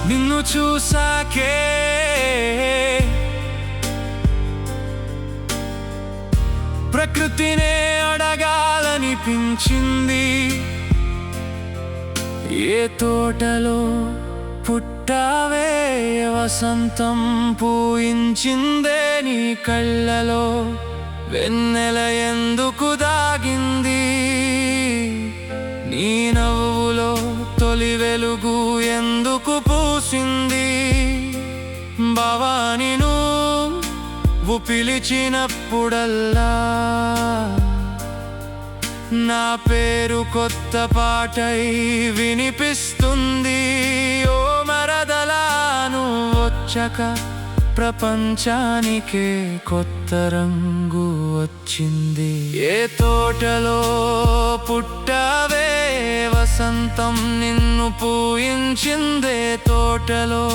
నిన్ను చూసాకే ప్రకృతినే అడగాలనిపించింది. ఏ తోటలో పుట్టావే, వసంతం పూయించిందే నీ కళ్ళలో, వెన్నెల ఎందుకు దాగింది, నీ నవ్వులో తొలి వెలుగు ఎందుకు పూసింది. భవాని నువ్వు పిలిచినప్పుడల్లా నా పేరు కొత్త పాటై వినిపిస్తుంది. ఓ మరదలా నువ్వొచ్చక ప్రపంచానికే కొత్త రంగు వచ్చింది. ఏ తోటలో పుట్టావే, వసంతం నిన్ను పూయించిందే, తోటలో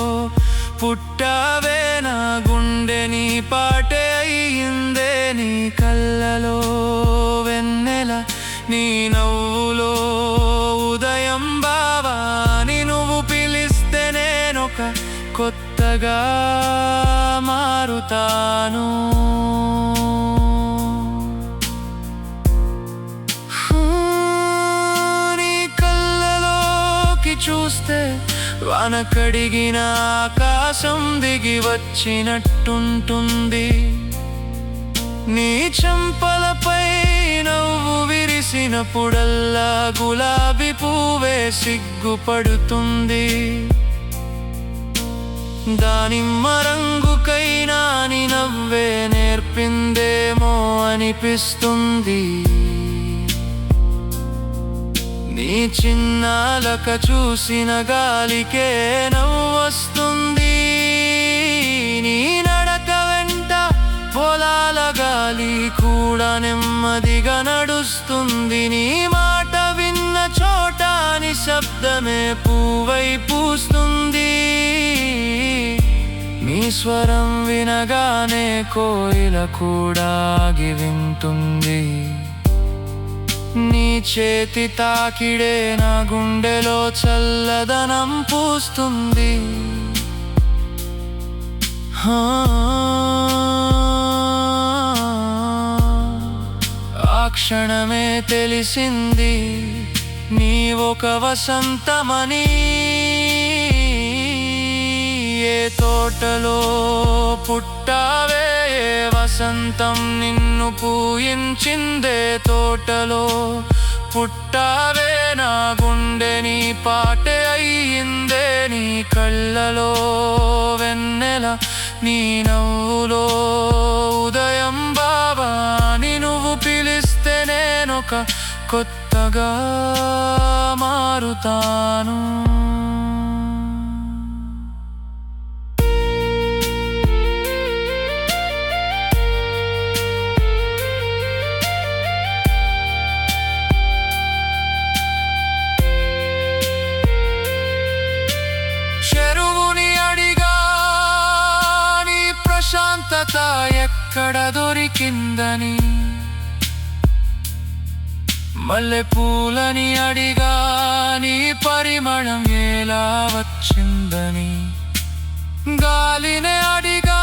పుట్టావే, నా గుండె నీ పాటే అయ్యిందే, నీ కళ్ళలో వెన్నెల, నీ నవ్వులో ఉదయం. బావాని నువ్వు పిలిస్తే నేనొక కొత్తగా మారుతాను. నీ కళ్ళలోకి చూస్తే వాన కడిగిన ఆకాశం దిగి వచ్చినట్టుంటుంది. నీ చెంపలపై నవ్వు విరిసినప్పుడల్లా గులాబీ పువ్వే సిగ్గుపడుతుంది. దానిమ్మ రంగుకైనా నీ నవ్వే నేర్పిందేమో అనిపిస్తుంది. నీ చిన్నాలక చూసిన గాలికే నవ్వొస్తుంది. నీ నడక వెంట పొలాల గాలి కూడా నెమ్మదిగా నడుస్తుంది. నీ మాట విన్న చోట నిశ్శబ్దమే పువ్వై పూస్తుంది. నీ స్వరం వినగానే కోయిల కూడా ఆగి వింటుంది. నీ చేతి తాకిడే నా గుండెలో చల్లదనం పూస్తుంది. ఆ క్షణమే తెలిసింది నీవొక వసంతమని. ఏ తోటలో పుట్టావే, వసంతం నిన్ను పూయించిందే, తోటలో పుట్టావే, నా గుండె నీ పాటే అయ్యిందే, నీ కళ్ళలో వెన్నెల, నీ నవ్వులో ఉదయం. బావాని నువ్వు పిలిస్తే నేనొక కొత్తగా మారుతాను. చెరువుని అడిగా నీ ప్రశాంతత ఎక్కడ దొరికిందని, మల్లె పూలని అడిగా నీ పరిమళం ఎలా వచ్చిందని, గాలినే అడిగా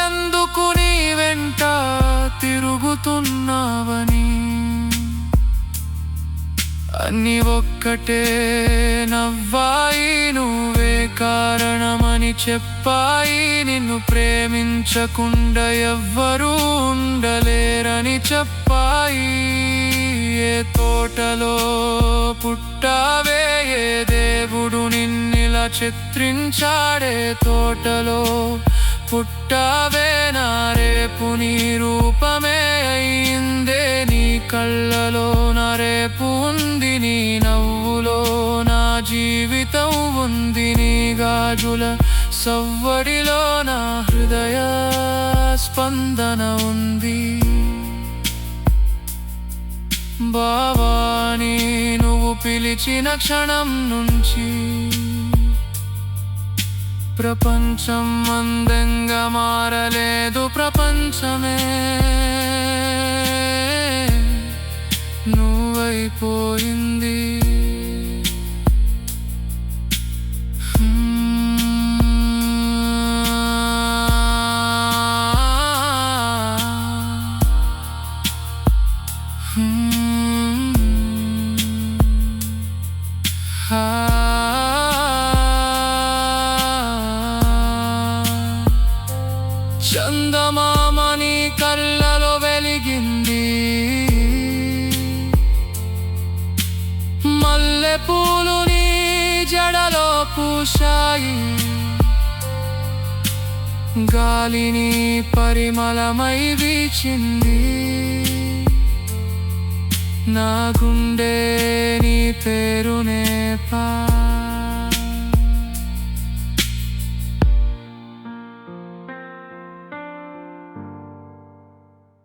ఎందుకు నీ వెంట తిరుగుతున్నావని, అన్ని ఒక్కటే నవ్వాయి నువ్వే కారణమని అని చెప్పాయి. నిన్ను ప్రేమించకుండా ఎవ్వరూ ఉండలేరని చెప్పాయి. ఏ తోటలో పుట్టావే, ఏ దేవుడు నిన్నిలా చిత్రించాడే. తోటలో పుట్టావే, నా రేపు నీ రూపమే అయిందే. నీ కళ్ళలో నా రేపు ఉంది, నీ నవ్వులో నా జీవితం ఉంది. నీ గాజుల సవ్వడిలో నా హృదయ స్పందన ఉంది. బావాని నువ్వు పిలిచిన క్షణం నుంచి ప్రపంచం అందంగా మారలేదు. ప్రపంచమే నువ్వైపోయింది. చందమామ నీ కళ్ళలో వెలిగింది, మల్లెపూలు నీ జడలో పూశాయి. గాలిని పరిమళమై వీచింది, నా గుండె నీ పేరునే